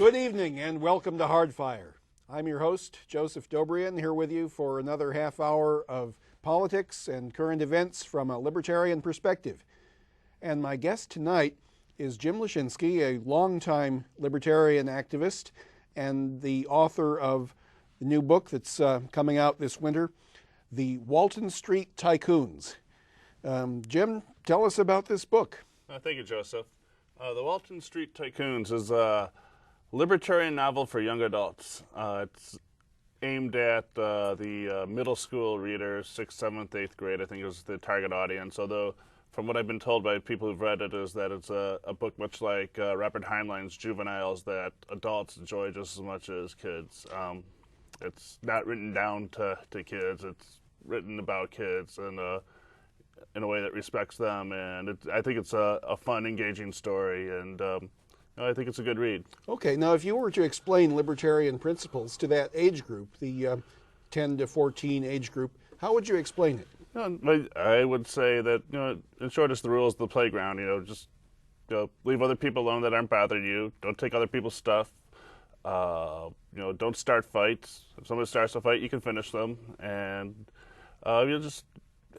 Good evening and welcome to Hardfire. I'm your host, Joseph Dobrian, here with you for another half hour of politics and current events from a libertarian perspective. And my guest tonight is Jim LESCZYNSKI, a longtime libertarian activist and the author of the new book that's coming out this winter, The Walton Street Tycoons. Jim, tell us about this book. Thank you, Joseph. The Walton Street Tycoons is a libertarian novel for young adults. It's aimed at the middle school readers, 6th, 7th, 8th grade, I think is the target audience, although from what I've been told by people who've read it is that it's a book much like Robert Heinlein's Juveniles that adults enjoy just as much as kids. It's not written down to kids, it's written about kids and in a way that respects them, and I think it's a fun, engaging story, and I think it's a good read. Okay, now if you were to explain libertarian principles to that age group, the 10 to 14 age group, how would you explain it? I would say that, in short, it's the rules of the playground. Just leave other people alone that aren't bothering you. Don't take other people's stuff. Don't start fights. If somebody starts a fight, you can finish them, and just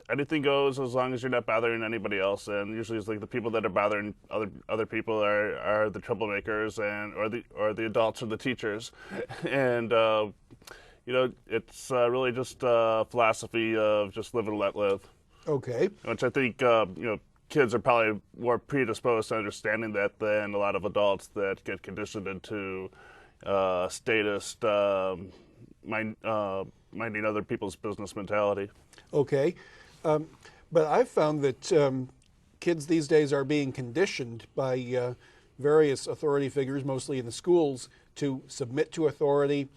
anything goes as long as you're not bothering anybody else. And usually, it's like the people that are bothering other people are the troublemakers, or the adults or the teachers, and it's really just a philosophy of just live and let live. Okay. Which I think kids are probably more predisposed to understanding that than a lot of adults that get conditioned into statist, minding other people's business mentality. Okay. But I've found that kids these days are being conditioned by various authority figures, mostly in the schools, to submit to authority,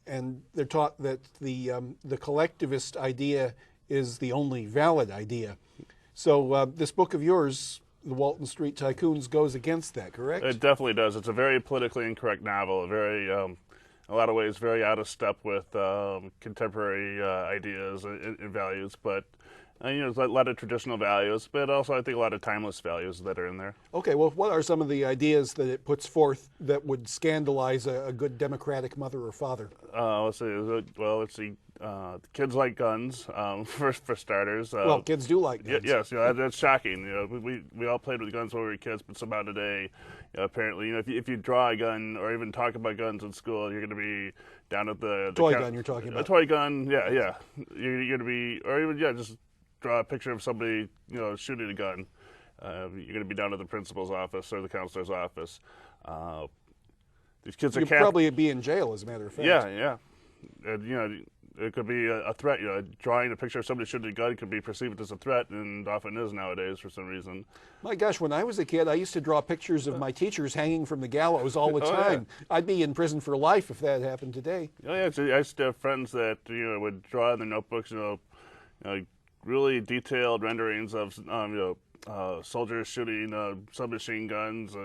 and they're taught that the collectivist idea is the only valid idea. So this book of yours, The Walton Street Tycoons, goes against that, correct? It definitely does. It's a very politically incorrect novel, very, in a lot of ways, very out of step with contemporary ideas and values, but there's a lot of traditional values, but also I think a lot of timeless values that are in there. Okay, well, what are some of the ideas that it puts forth that would scandalize a good democratic mother or father? Let's see. Kids like guns, for starters. Well, kids do like guns. Yes, that's shocking. We all played with guns when we were kids, but somehow today, apparently, if you draw a gun or even talk about guns in school, you're going to be down at the toy gun. You're talking about a toy gun. Yeah. You're going to be, or even just draw a picture of somebody shooting a gun. You're going to be down at the principal's office or the counselor's office. These kids are You'd probably be in jail, as a matter of fact. Yeah. And, it could be a threat. Drawing a picture of somebody shooting a gun could be perceived as a threat, and often is nowadays for some reason. My gosh, when I was a kid, I used to draw pictures of my teachers hanging from the gallows all the time. Yeah. I'd be in prison for life if that happened today. Oh yeah, I used to have friends that would draw in their notebooks, really detailed renderings of soldiers shooting submachine guns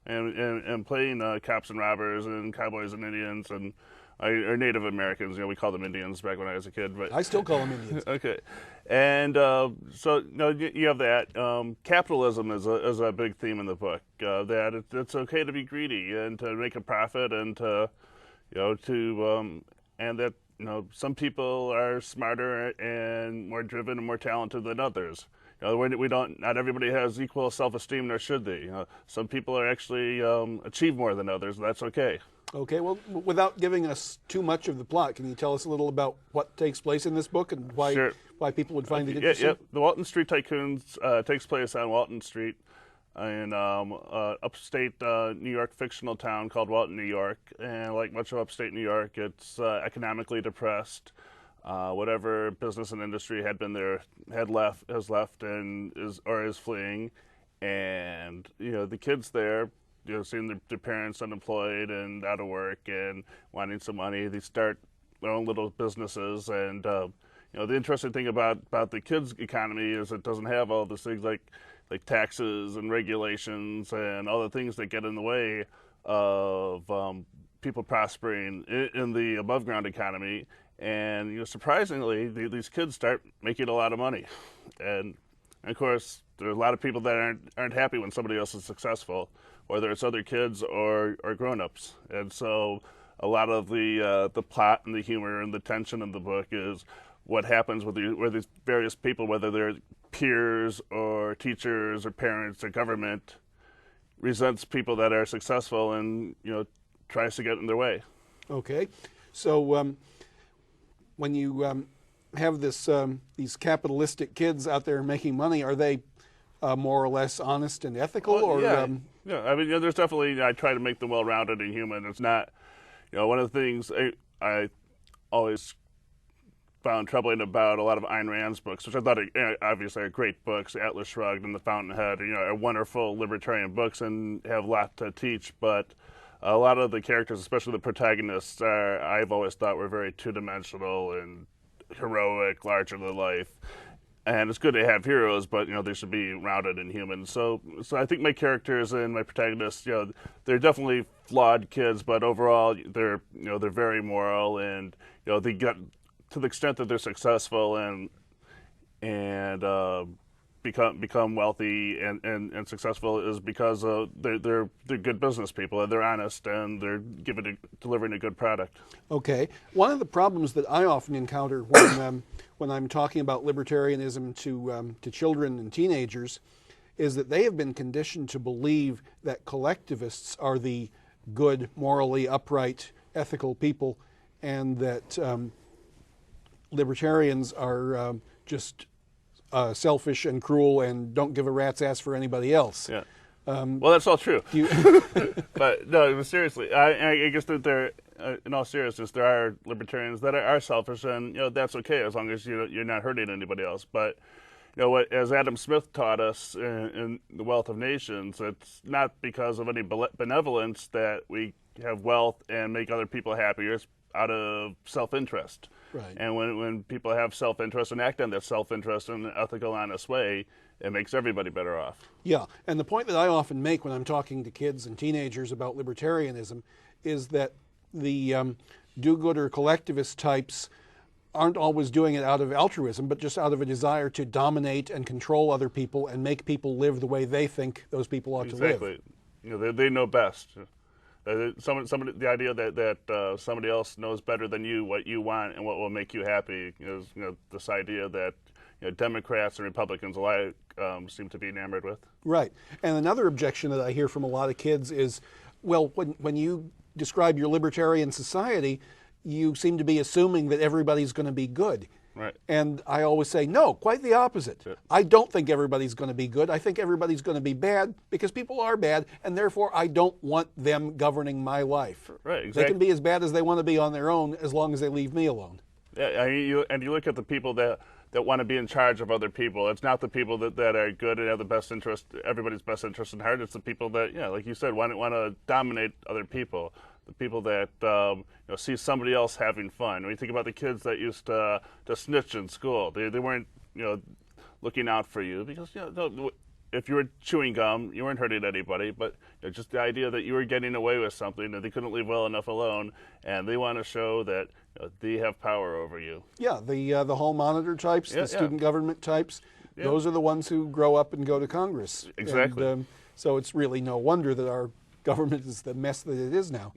and playing cops and robbers and cowboys and Indians and or Native Americans. We called them Indians back when I was a kid. But I still call them Indians. Okay, and so you have that. Capitalism is a big theme in the book. That it's okay to be greedy and to make a profit and to and that some people are smarter and more driven and more talented than others. Not everybody has equal self-esteem, nor should they. Some people are actually achieve more than others, and that's okay. Okay, well, without giving us too much of the plot, can you tell us a little about what takes place in this book and why people would find it interesting? Yeah. The Walton Street Tycoons takes place on Walton Street in upstate New York fictional town called Walton, New York. And like much of upstate New York, it's economically depressed. Whatever business and industry had been there has left and is fleeing. And the kids there, seeing their parents unemployed and out of work and wanting some money, they start their own little businesses. And the interesting thing about the kids' economy is it doesn't have all those things like taxes and regulations and all the things that get in the way of people prospering in the above ground economy. And surprisingly, these kids start making a lot of money, and of course, there are a lot of people that aren't happy when somebody else is successful. whether it's other kids or grown-ups. And so a lot of the plot and the humor and the tension in the book is what happens with these various people, whether they're peers or teachers or parents or government, resents people that are successful and tries to get in their way. Okay, so when you have these capitalistic kids out there making money, are they more or less honest and ethical? Well, or yeah. I mean, there's definitely, I try to make them well-rounded and human. It's not, one of the things I always found troubling about a lot of Ayn Rand's books, which I thought obviously are great books, Atlas Shrugged and The Fountainhead, are wonderful libertarian books and have a lot to teach, but a lot of the characters, especially the protagonists, I've always thought were very two-dimensional and heroic, larger than life. And it's good to have heroes, but they should be rounded and human. So I think my characters and my protagonists, they're definitely flawed kids, but overall they're very moral, and they get, to the extent that they're successful and become wealthy and successful, is because they're good business people and they're honest and they're delivering a good product. Okay, one of the problems that I often encounter when I'm talking about libertarianism to children and teenagers is that they have been conditioned to believe that collectivists are the good, morally upright, ethical people, and that libertarians are just selfish and cruel and don't give a rat's ass for anybody else. Yeah. Well, that's all true. But no, seriously, I guess that in all seriousness, there are libertarians that are selfish, and that's okay as long as you're not hurting anybody else. But what, as Adam Smith taught us in The Wealth of Nations, it's not because of any benevolence that we have wealth and make other people happier. It's out of self-interest. Right. And when people have self-interest and act on that self-interest in an ethical, honest way, it makes everybody better off. Yeah, and the point that I often make when I'm talking to kids and teenagers about libertarianism is that the do-gooder collectivist types aren't always doing it out of altruism, but just out of a desire to dominate and control other people and make people live the way they think those people ought to live. Exactly. They know best. The idea that somebody else knows better than you what you want and what will make you happy is this idea that Democrats and Republicans alike seem to be enamored with. Right. And another objection that I hear from a lot of kids is, well, when you describe your libertarian society, you seem to be assuming that everybody's going to be good. Right. And I always say, no, quite the opposite. Yeah. I don't think everybody's going to be good. I think everybody's going to be bad because people are bad, and therefore I don't want them governing my life. Right, exactly. They can be as bad as they want to be on their own as long as they leave me alone. Yeah, you look at the people that want to be in charge of other people. It's not the people that are good and have the best interest, everybody's best interest in heart. It's the people that, like you said, want to dominate other people. The people that see somebody else having fun. When you think about the kids that used to snitch in school, they weren't looking out for you because if you were chewing gum, you weren't hurting anybody. But just the idea that you were getting away with something that they couldn't leave well enough alone, and they want to show that they have power over you. Yeah, the hall monitor types, the student government types. Yeah. Those are the ones who grow up and go to Congress. Exactly. And, so it's really no wonder that our government is the mess that it is now.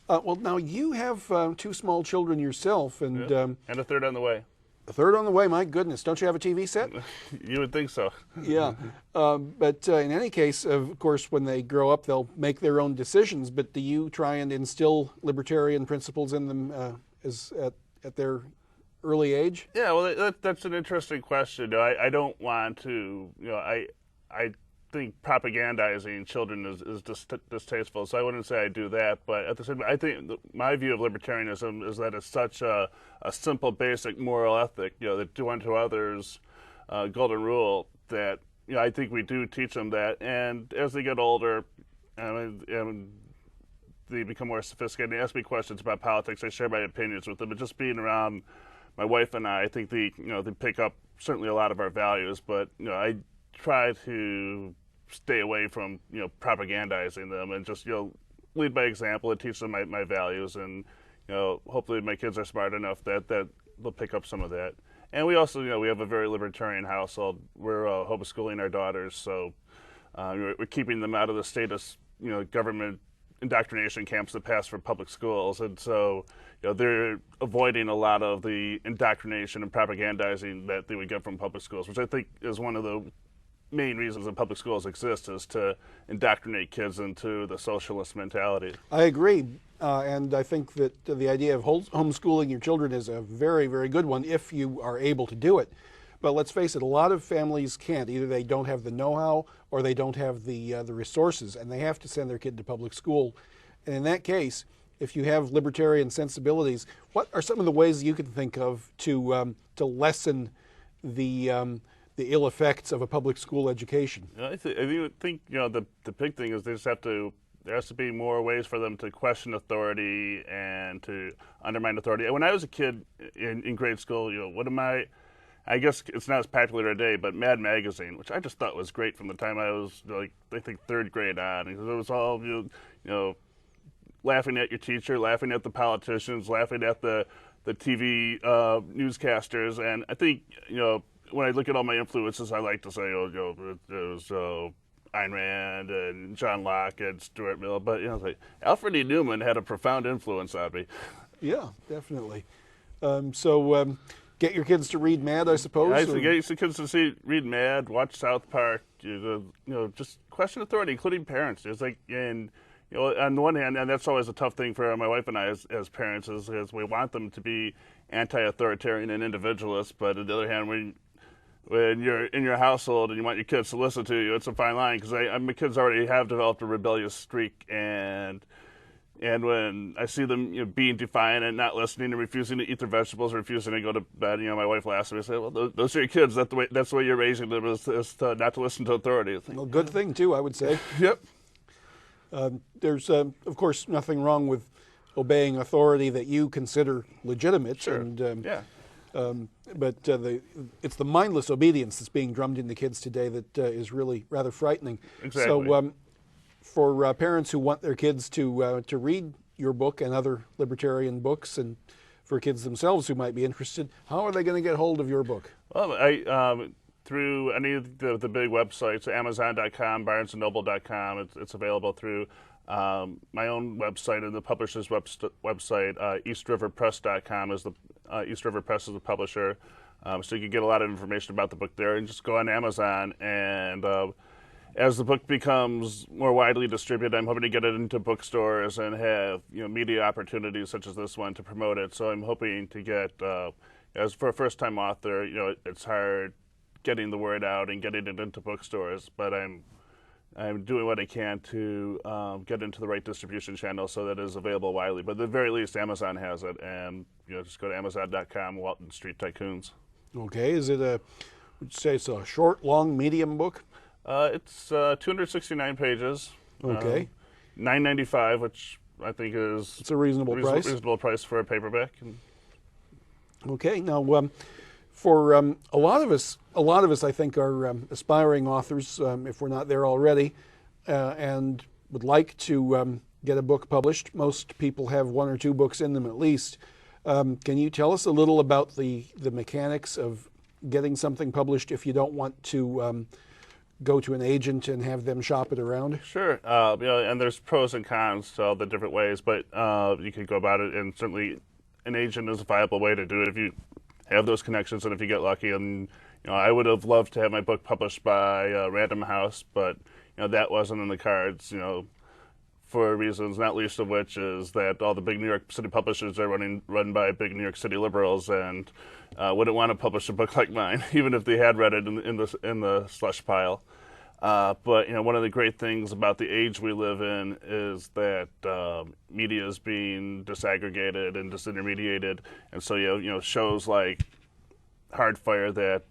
Well, now you have 2 small children yourself, and a third on the way. A third on the way. My goodness, don't you have a TV set? You would think so. Yeah, but in any case, of course, when they grow up, they'll make their own decisions. But do you try and instill libertarian principles in them at their early age? Yeah, well, that's an interesting question. I don't want to. I think propagandizing children is distasteful, so I wouldn't say I do that. But at the same time, I think my view of libertarianism is that it's such a simple, basic moral ethic, that do unto others, golden rule, that I think we do teach them that. And as they get older, and they become more sophisticated, they ask me questions about politics, I share my opinions with them. But just being around my wife and I think they pick up certainly a lot of our values. But I try to stay away from propagandizing them and just lead by example and teach them my values, and hopefully my kids are smart enough that they'll pick up some of that. And we also we have a very libertarian household. We're homeschooling our daughters, so we're keeping them out of the statist government indoctrination camps that pass for public schools, and so they're avoiding a lot of the indoctrination and propagandizing that they would get from public schools, which I think is one of the main reasons that public schools exist, is to indoctrinate kids into the socialist mentality. I agree, and I think that the idea of homeschooling your children is a very, very good one if you are able to do it. But let's face it, a lot of families can't. Either they don't have the know-how or they don't have the resources, and they have to send their kid to public school. And in that case, if you have libertarian sensibilities, what are some of the ways you can think of to lessen the ill effects of a public school education? I think the big thing is there has to be more ways for them to question authority and to undermine authority. When I was a kid in grade school, I guess it's not as popular today, but Mad Magazine, which I just thought was great from the time I was I think third grade on, because it was all laughing at your teacher, laughing at the politicians, laughing at the TV newscasters, and I think when I look at all my influences, I like to say, there's Ayn Rand and John Locke and Stuart Mill, but Alfred E. Newman had a profound influence on me. Yeah, definitely. Get your kids to read Mad, I suppose. Yeah, get your kids to read Mad, watch South Park. Just question authority, including parents. It's on the one hand, and that's always a tough thing for my wife and I as parents, is we want them to be anti-authoritarian and individualist, but on the other hand, when you're in your household and you want your kids to listen to you, it's a fine line, because my kids already have developed a rebellious streak, and when I see them being defiant and not listening and refusing to eat their vegetables, refusing to go to bed, my wife laughs at me and says, well, those are your kids. That's the way you're raising them, is to not to listen to authority. Well, good thing, too, I would say. Yep. There's, of course, nothing wrong with obeying authority that you consider legitimate. Sure. And, yeah. But it's the mindless obedience that's being drummed into kids today that is really rather frightening. Exactly. So for parents who want their kids to read your book and other libertarian books, and for kids themselves who might be interested, how are they going to get hold of your book? Well, through any of the big websites, Amazon.com, BarnesandNoble.com. It's available through my own website and the publisher's website. EastRiverPress.com is East River Press is the publisher, so you can get a lot of information about the book there. And just go on Amazon, and as the book becomes more widely distributed, I'm hoping to get it into bookstores and have media opportunities such as this one to promote it. So I'm hoping to get, as for a first-time author, it's hard getting the word out and getting it into bookstores, but I'm doing what I can to get into the right distribution channel so that it is available widely. But at the very least, Amazon has it, and just go to Amazon.com, Walton Street Tycoons. Okay, would you say it's a short, long, medium book? It's 269 pages. Okay. $9.95, which I think is it's a reasonable price. Reasonable price for a paperback. Okay, now for a lot of us, I think, are aspiring authors, if we're not there already, and would like to get a book published. Most people have one or two books in them at least. Can you tell us a little about the mechanics of getting something published if you don't want to go to an agent and have them shop it around? Sure. And there's pros and cons to all the different ways, but you could go about it, and certainly an agent is a viable way to do it if you have those connections and if you get lucky. And I would have loved to have my book published by Random House, but that wasn't in the cards. For reasons not least of which is that all the big New York City publishers are run by big New York City liberals, and wouldn't want to publish a book like mine, even if they had read it in the slush pile. But one of the great things about the age we live in is that media is being disaggregated and disintermediated, and so shows like Hardfire that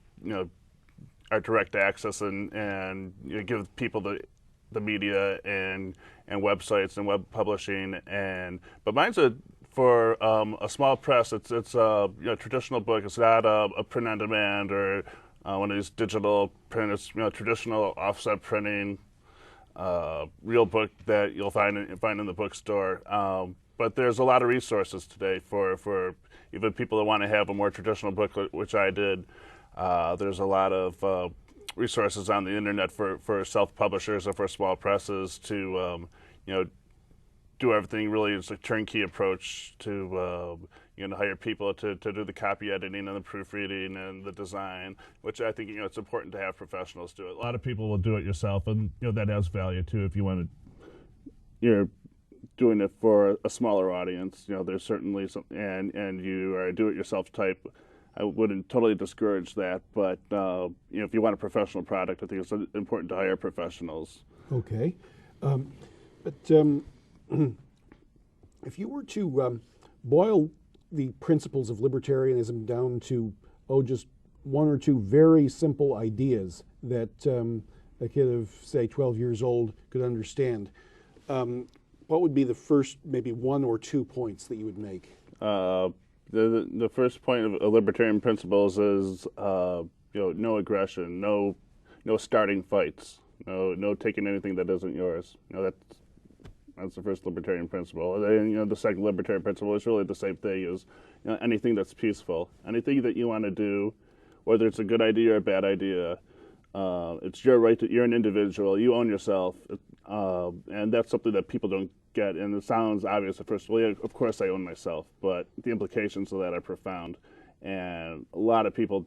are direct access and give people the media and websites and web publishing, but mine's for a small press. It's a traditional book. It's not a print on demand or one of these digital print. It's traditional offset printing, real book that you'll find in the bookstore. But there's a lot of resources today for even people that want to have a more traditional book, which I did. There's a lot of resources on the internet for self-publishers or for small presses to do everything. Really, it's a turnkey approach to hire people to do the copy editing and the proofreading and the design, which I think it's important to have professionals do it. A lot of people will do it yourself, and that has value too if you want to. You're doing it for a smaller audience. There's certainly some, and you are a do-it-yourself type. I wouldn't totally discourage that, but if you want a professional product, I think it's important to hire professionals. Okay, but if you were to boil the principles of libertarianism down to just one or two very simple ideas that a kid of say 12 years old could understand, what would be the first maybe one or 2 points that you would make? The first point of libertarian principles is no aggression, no starting fights, no taking anything that isn't yours. That's the first libertarian principle. And the second libertarian principle is really the same thing as anything that's peaceful, anything that you want to do, whether it's a good idea or a bad idea. It's your right. You're an individual. You own yourself, and that's something that people don't get. And it sounds obvious at first. Well, yeah, of course I own myself, but the implications of that are profound. And a lot of people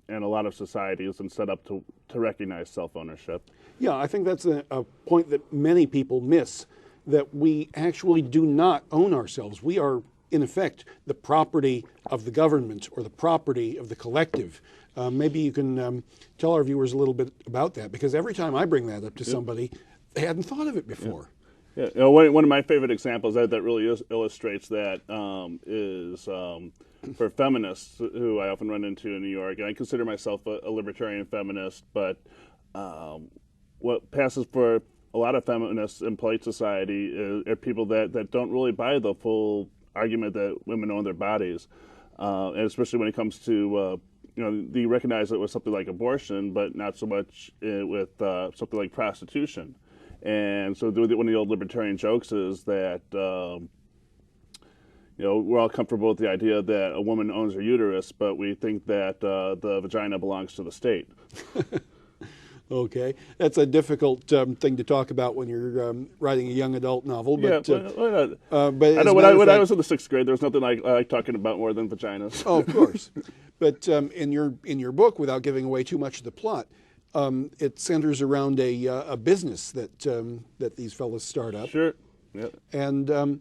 and a lot of society has been set up to recognize self-ownership. Yeah, I think that's a point that many people miss, that we actually do not own ourselves. We are, in effect, the property of the government or the property of the collective. Maybe you can tell our viewers a little bit about that, because every time I bring that up to somebody, they hadn't thought of it before. Yeah. One of my favorite examples that really illustrates that is for feminists who I often run into in New York, and I consider myself a libertarian feminist, but what passes for a lot of feminists in polite society are people that don't really buy the full argument that women own their bodies, and especially when it comes to they recognize it with something like abortion, but not so much with something like prostitution. And so one of the old libertarian jokes is that we're all comfortable with the idea that a woman owns her uterus, but we think that the vagina belongs to the state. Okay, that's a difficult thing to talk about when you're writing a young adult novel. But, but I know when I was in the 6th grade, there was nothing I like talking about more than vaginas. Oh, of course. But in your book, without giving away too much of the plot, it centers around a business that these fellows start up. Sure. Yeah. And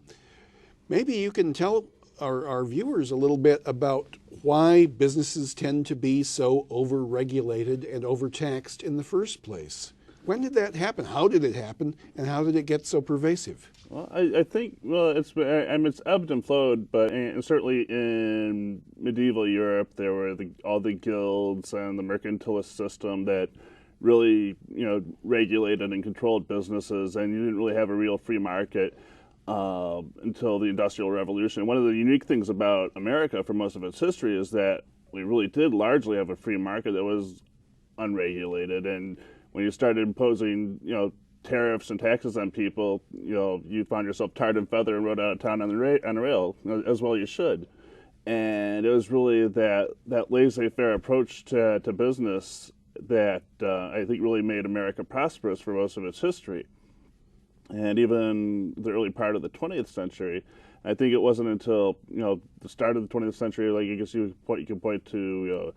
maybe you can tell our viewers a little bit about why businesses tend to be so over-regulated and overtaxed in the first place. When did that happen? How did it happen? And how did it get so pervasive? Well, I think it's ebbed and flowed, but certainly in medieval Europe there were all the guilds and the mercantilist system that really regulated and controlled businesses, and you didn't really have a real free market until the Industrial Revolution. One of the unique things about America for most of its history is that we really did largely have a free market that was unregulated, and when you started imposing tariffs and taxes on people, you found yourself tarred and feathered and rode out of town on a rail, as well you should. And it was really that laissez-faire approach to business that I think really made America prosperous for most of its history. And even the early part of the 20th century, I think it wasn't until the start of the 20th century, like I guess you can point to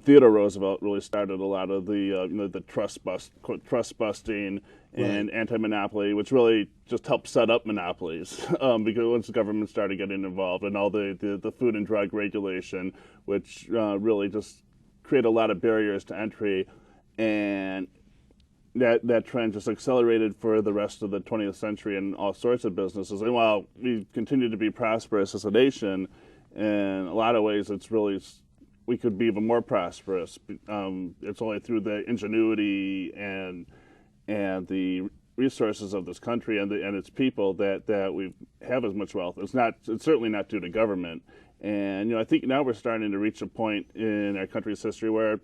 Theodore Roosevelt really started a lot of the trust busting and anti-monopoly, which really just helped set up monopolies because once the government started getting involved, and all the food and drug regulation, which really just created a lot of barriers to entry, and that trend just accelerated for the rest of the 20th century in all sorts of businesses. And while we continue to be prosperous as a nation, in a lot of ways we could be even more prosperous. It's only through the ingenuity and the resources of this country and its people that we have as much wealth. It's certainly not due to government. And I think now we're starting to reach a point in our country's history where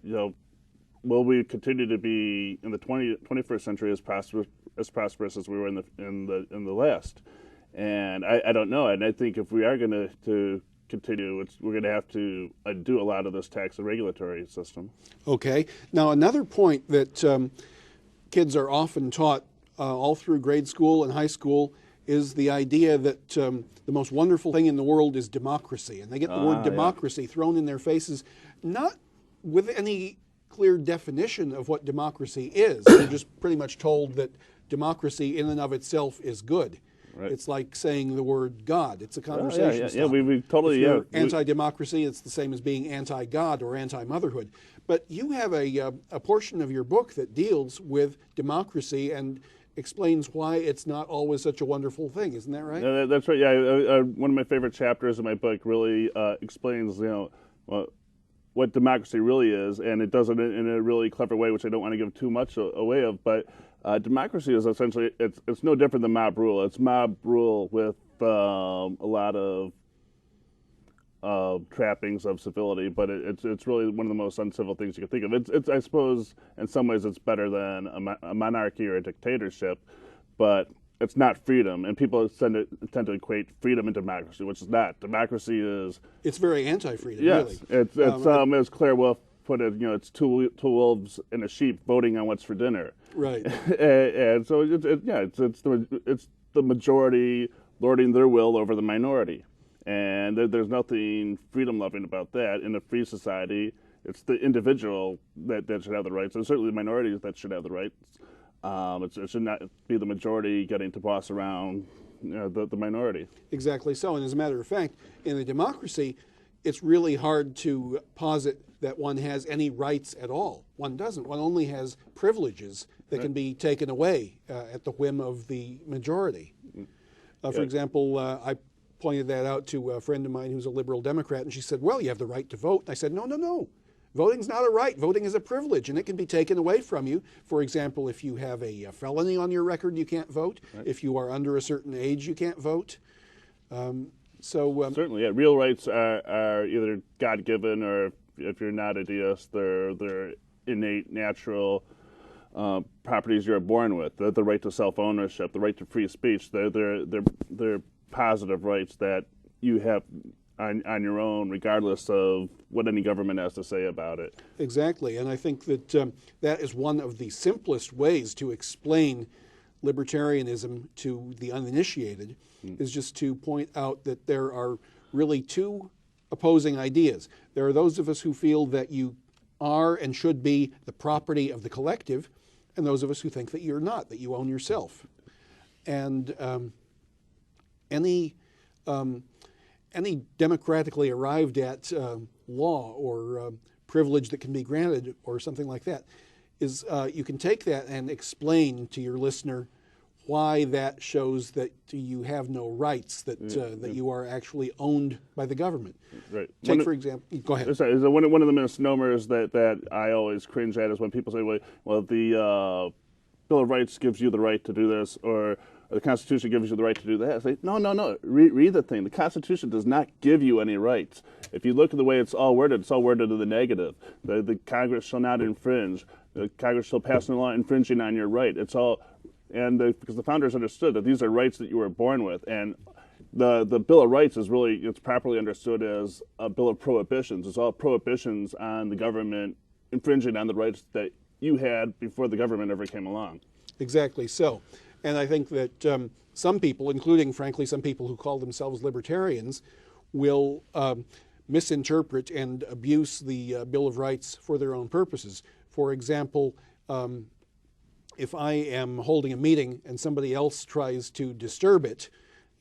will we continue to be in the 21st century as prosperous as we were in the last? And I don't know. And I think if we are going to continue, we're going to have to do a lot of this tax and regulatory system. Okay. Now, another point that kids are often taught all through grade school and high school is the idea that the most wonderful thing in the world is democracy. And they get the word democracy thrown in their faces, not with any clear definition of what democracy is. They're just pretty much told that democracy in and of itself is good. Right. It's like saying the word God. It's a conversation starter. We totally, if you're anti-democracy, it's the same as being anti-God or anti-motherhood. But you have a portion of your book that deals with democracy and explains why it's not always such a wonderful thing. Isn't that right? That's right. Yeah, one of my favorite chapters in my book really explains, what democracy really is, and it does it in a really clever way, which I don't want to give too much away of. But democracy is essentially it's no different than mob rule. It's mob rule with a lot of trappings of civility, but it's really one of the most uncivil things you can think of. It's I suppose in some ways it's better than a monarchy or a dictatorship, but it's not freedom, and people tend to equate freedom and democracy, which is not. Democracy is... It's very anti-freedom, yes, really. As Claire Wolfe put it, it's two wolves and a sheep voting on what's for dinner. Right. and so, it's the majority lording their will over the minority. And there's nothing freedom-loving about that. In a free society, it's the individual that should have the rights, and certainly the minorities that should have the rights. It should not be the majority getting to boss around the minority. Exactly so. And as a matter of fact, in a democracy, it's really hard to posit that one has any rights at all. One doesn't. One only has privileges that can be taken away at the whim of the majority. For example, I pointed that out to a friend of mine who's a liberal Democrat, and she said, well, you have the right to vote. And I said, no. Voting's not a right. Voting is a privilege, and it can be taken away from you. For example, if you have a felony on your record, you can't vote. Right. If you are under a certain age, you can't vote. Certainly, yeah. Real rights are either God-given, or if you're not a deist, they're innate, natural properties you're born with. The right to self-ownership, the right to free speech. They're positive rights that you have on your own, regardless of what any government has to say about it. Exactly, and I think that that is one of the simplest ways to explain libertarianism to the uninitiated, is just to point out that there are really two opposing ideas. There are those of us who feel that you are and should be the property of the collective, and those of us who think that you're not, that you own yourself. And any democratically arrived at law or privilege that can be granted or something like that is you can take that and explain to your listener why that shows that you have no rights, that you are actually owned by the government. Right. Take, for example, go ahead. Sorry, one of the misnomers that I always cringe at is when people say, well, the Bill of Rights gives you the right to do this, or the Constitution gives you the right to do that. I say, no. Read the thing. The Constitution does not give you any rights. If you look at the way it's all worded to the negative. The Congress shall not infringe. The Congress shall pass no law infringing on your right. It's all, because the founders understood that these are rights that you were born with, and the Bill of Rights is really, it's properly understood as a bill of prohibitions. It's all prohibitions on the government infringing on the rights that you had before the government ever came along. Exactly so. And I think that some people, including, frankly, some people who call themselves libertarians, will misinterpret and abuse the Bill of Rights for their own purposes. For example, if I am holding a meeting and somebody else tries to disturb it,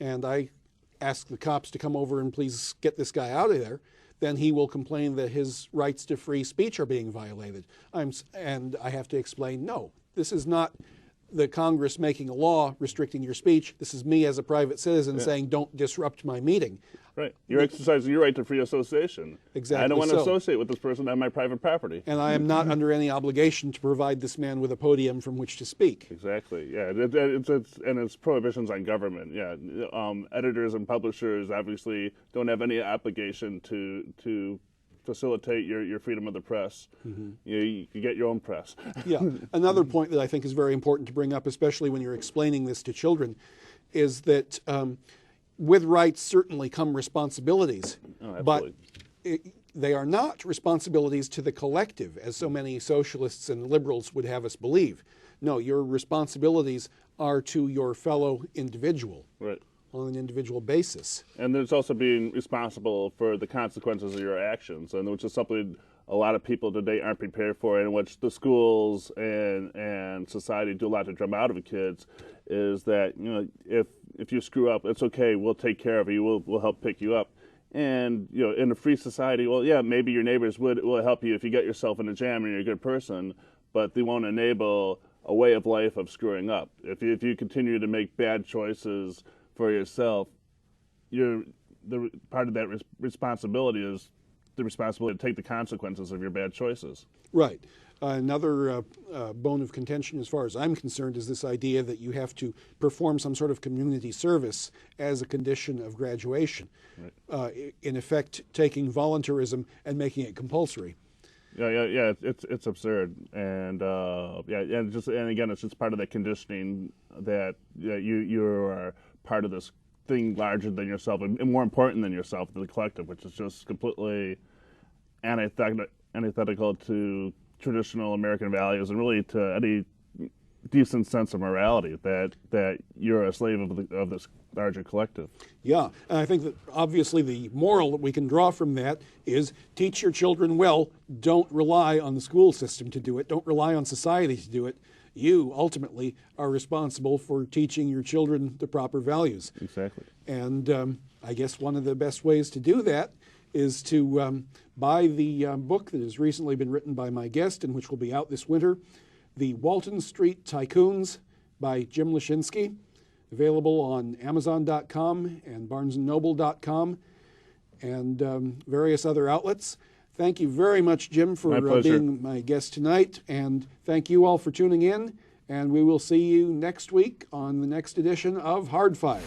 and I ask the cops to come over and please get this guy out of there, then he will complain that his rights to free speech are being violated. And I have to explain, no, this is not the Congress making a law restricting your speech. This is me as a private citizen saying, don't disrupt my meeting. Right. You're exercising your right to free association. Exactly. I don't want to associate with this person on my private property. And I am not under any obligation to provide this man with a podium from which to speak. Exactly. Yeah. It's prohibitions on government. Yeah. Editors and publishers obviously don't have any obligation to facilitate your freedom of the press. Mm-hmm. You get your own press. Yeah. Another point that I think is very important to bring up, especially when you're explaining this to children, is that with rights certainly come responsibilities, Oh, but absolutely. they are not responsibilities to the collective, as so many socialists and liberals would have us believe. No, your responsibilities are to your fellow individual Right. on an individual basis. And there's also being responsible for the consequences of your actions, and which is something a lot of people today aren't prepared for, and which the schools and society do a lot to drum out of kids, is that, you know, if you screw up, it's okay. We'll take care of you. We'll help pick you up. And, you know, in a free society, well, yeah, maybe your neighbors will help you if you get yourself in a jam and you're a good person, but they won't enable a way of life of screwing up. If you continue to make bad choices for yourself, part of that responsibility is the responsibility to take the consequences of your bad choices. Right. Another bone of contention, as far as I'm concerned, is this idea that you have to perform some sort of community service as a condition of graduation. Right. In effect, taking voluntarism and making it compulsory. Yeah. It's absurd, and and again, it's just part of that conditioning that you are part of this thing larger than yourself and more important than yourself, the collective, which is just completely antithetical to traditional American values and really to any decent sense of morality, that you're a slave of this larger collective. Yeah, and I think that obviously the moral that we can draw from that is teach your children well. Don't rely on the school system to do it. Don't rely on society to do it. You ultimately are responsible for teaching your children the proper values. Exactly. And I guess one of the best ways to do that is to buy the book that has recently been written by my guest and which will be out this winter, The Walton Street Tycoons by Jim LESCZYNSKI, available on Amazon.com and BarnesandNoble.com and various other outlets. Thank you very much, Jim, for being my guest tonight, and thank you all for tuning in, and we will see you next week on the next edition of Hardfire.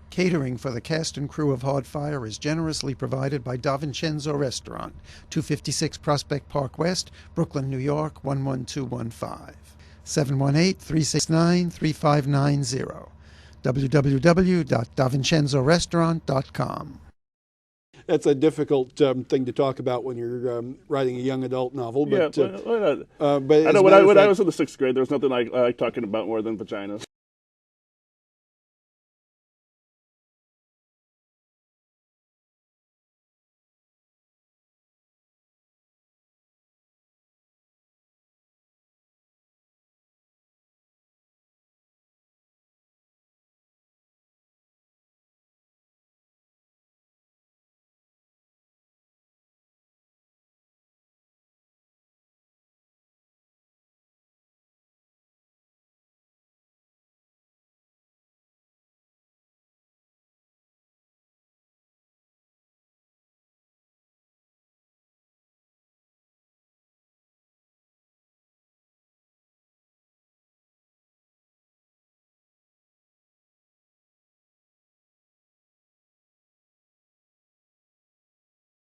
Catering for the cast and crew of Hardfire is generously provided by DaVincenzo Restaurant, 256 Prospect Park West, Brooklyn, New York, 11215. 718-369-3590. www.davincenzorestaurant.com. That's a difficult thing to talk about when you're writing a young adult novel. But, I know but when I was in the 6th grade, there was nothing I like talking about more than vaginas.